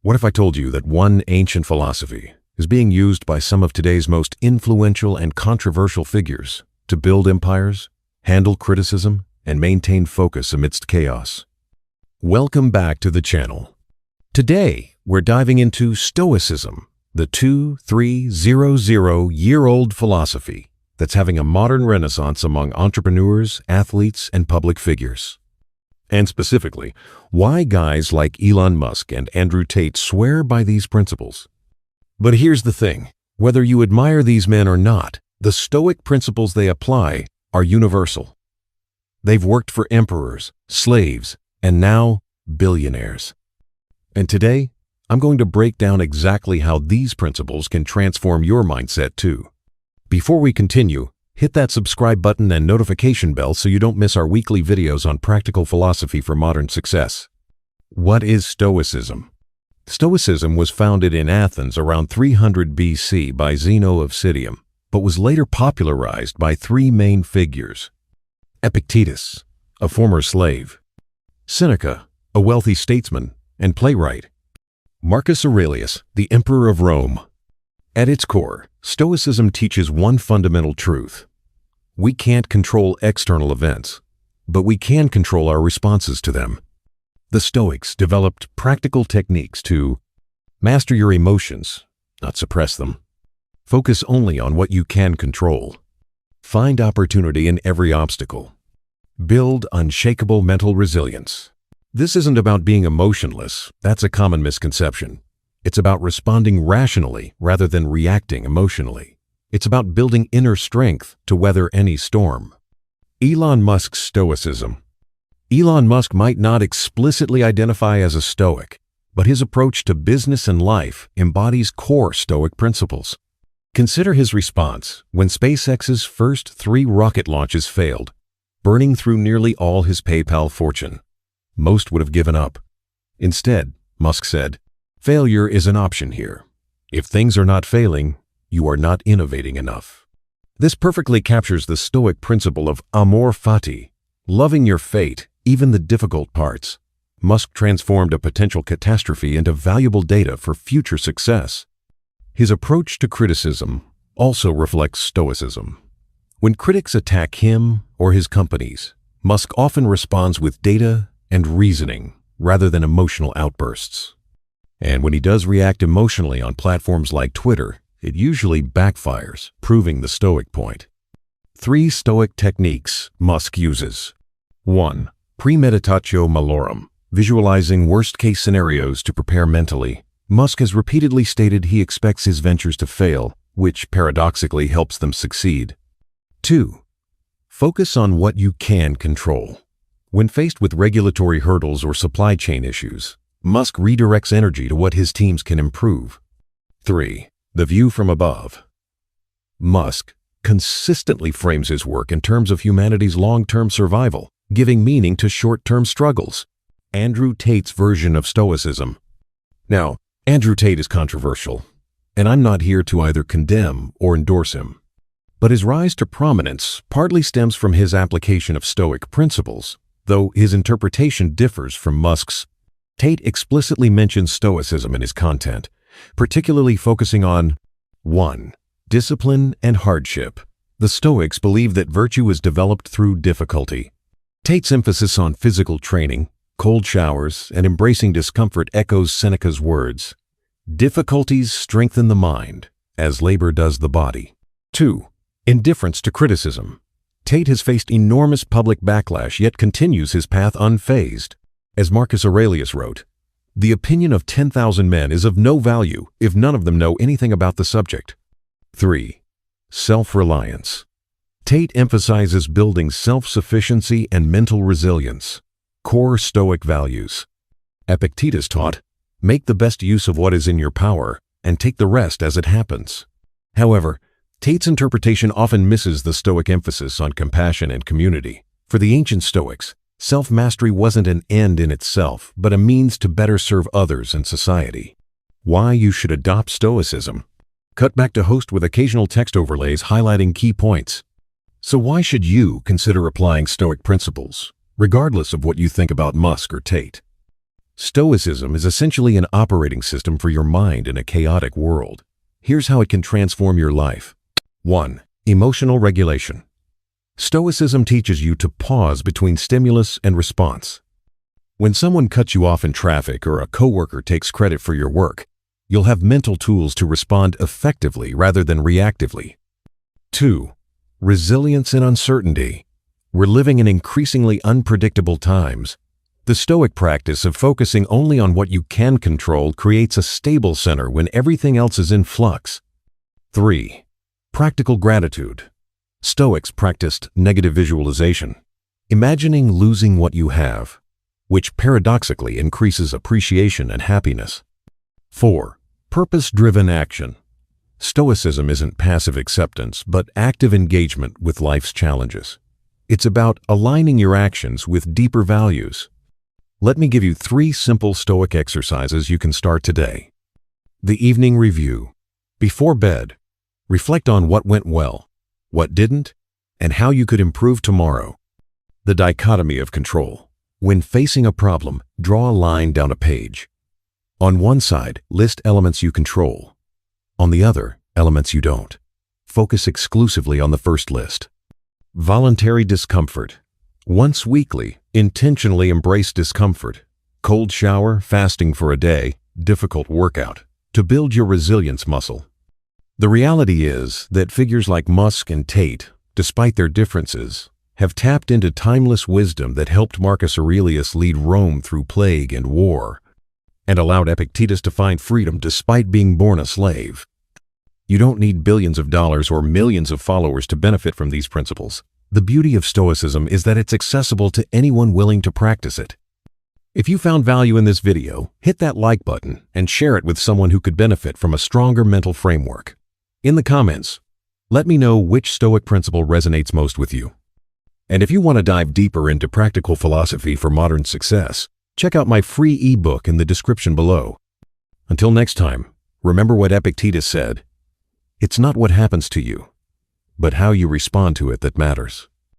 What if I told you that one ancient philosophy is being used by some of today's most influential and controversial figures to build empires, handle criticism, and maintain focus amidst chaos? Welcome back to the channel. Today, we're diving into Stoicism, the 2,300-year-old philosophy that's having a modern renaissance among entrepreneurs, athletes, and public figures. And specifically, why guys like Elon Musk and Andrew Tate swear by these principles. But here's the thing, whether you admire these men or not, the Stoic principles they apply are universal. They've worked for emperors, slaves, and now billionaires. And today, I'm going to break down exactly how these principles can transform your mindset too. Before we continue, hit that subscribe button and notification bell so you don't miss our weekly videos on practical philosophy for modern success. What is Stoicism? Stoicism was founded in Athens around 300 BC by Zeno of Citium, but was later popularized by three main figures. Epictetus, a former slave; Seneca, a wealthy statesman and playwright; Marcus Aurelius, the Emperor of Rome. At its core, Stoicism teaches one fundamental truth. We can't control external events, but we can control our responses to them. The Stoics developed practical techniques to master your emotions, not suppress them. Focus only on what you can control. Find opportunity in every obstacle. Build unshakable mental resilience. This isn't about being emotionless. That's a common misconception. It's about responding rationally rather than reacting emotionally. It's about building inner strength to weather any storm. Elon Musk's Stoicism. Elon Musk might not explicitly identify as a Stoic, but his approach to business and life embodies core Stoic principles. Consider his response when SpaceX's first 3 rocket launches failed, burning through nearly all his PayPal fortune. Most would have given up. Instead, Musk said, "Failure is an option here. If things are not failing, you are not innovating enough." This perfectly captures the Stoic principle of amor fati, loving your fate, even the difficult parts. Musk transformed a potential catastrophe into valuable data for future success. His approach to criticism also reflects Stoicism. When critics attack him or his companies, Musk often responds with data and reasoning rather than emotional outbursts. And when he does react emotionally on platforms like Twitter, it usually backfires, proving the Stoic point. 3 Stoic techniques Musk uses. 1. Premeditatio malorum, visualizing worst-case scenarios to prepare mentally. Musk has repeatedly stated he expects his ventures to fail, which paradoxically helps them succeed. 2. Focus on what you can control. When faced with regulatory hurdles or supply chain issues, Musk redirects energy to what his teams can improve. 3. The view from above. Musk consistently frames his work in terms of humanity's long-term survival, giving meaning to short-term struggles. Andrew Tate's version of Stoicism. Now, Andrew Tate is controversial, and I'm not here to either condemn or endorse him. But his rise to prominence partly stems from his application of Stoic principles, though his interpretation differs from Musk's. Tate explicitly mentions Stoicism in his content, particularly focusing on 1. Discipline and hardship. The Stoics believe that virtue is developed through difficulty. Tate's emphasis on physical training, cold showers, and embracing discomfort echoes Seneca's words. Difficulties strengthen the mind, as labor does the body. 2. Indifference to criticism. Tate has faced enormous public backlash yet continues his path unfazed. As Marcus Aurelius wrote, "The opinion of 10,000 men is of no value if none of them know anything about the subject." 3. Self-reliance. Tate emphasizes building self-sufficiency and mental resilience, core Stoic values. Epictetus taught, "Make the best use of what is in your power and take the rest as it happens." However, Tate's interpretation often misses the Stoic emphasis on compassion and community. For the ancient Stoics, self-mastery wasn't an end in itself, but a means to better serve others and society. Why you should adopt Stoicism. Cut back to host with occasional text overlays highlighting key points. So why should you consider applying Stoic principles, regardless of what you think about Musk or Tate? Stoicism is essentially an operating system for your mind in a chaotic world. Here's how it can transform your life. 1. Emotional regulation. Stoicism teaches you to pause between stimulus and response. When someone cuts you off in traffic or a coworker takes credit for your work, you'll have mental tools to respond effectively rather than reactively. 2. Resilience in uncertainty. We're living in increasingly unpredictable times. The Stoic practice of focusing only on what you can control creates a stable center when everything else is in flux. 3. Practical gratitude. Stoics practiced negative visualization, imagining losing what you have, which paradoxically increases appreciation and happiness. 4. Purpose-driven action. Stoicism isn't passive acceptance, but active engagement with life's challenges. It's about aligning your actions with deeper values. Let me give you 3 simple Stoic exercises you can start today. The evening review. Before bed, reflect on what went well, what didn't, and how you could improve tomorrow. The dichotomy of control. When facing a problem, draw a line down a page. On one side, list elements you control. On the other, elements you don't. Focus exclusively on the first list. Voluntary discomfort. Once weekly, intentionally embrace discomfort. Cold shower, fasting for a day, difficult workout, to build your resilience muscle. The reality is that figures like Musk and Tate, despite their differences, have tapped into timeless wisdom that helped Marcus Aurelius lead Rome through plague and war, and allowed Epictetus to find freedom despite being born a slave. You don't need billions of dollars or millions of followers to benefit from these principles. The beauty of Stoicism is that it's accessible to anyone willing to practice it. If you found value in this video, hit that like button and share it with someone who could benefit from a stronger mental framework. In the comments, let me know which Stoic principle resonates most with you. And if you want to dive deeper into practical philosophy for modern success, check out my free ebook in the description below. Until next time, remember what Epictetus said: "It's not what happens to you, but how you respond to it that matters."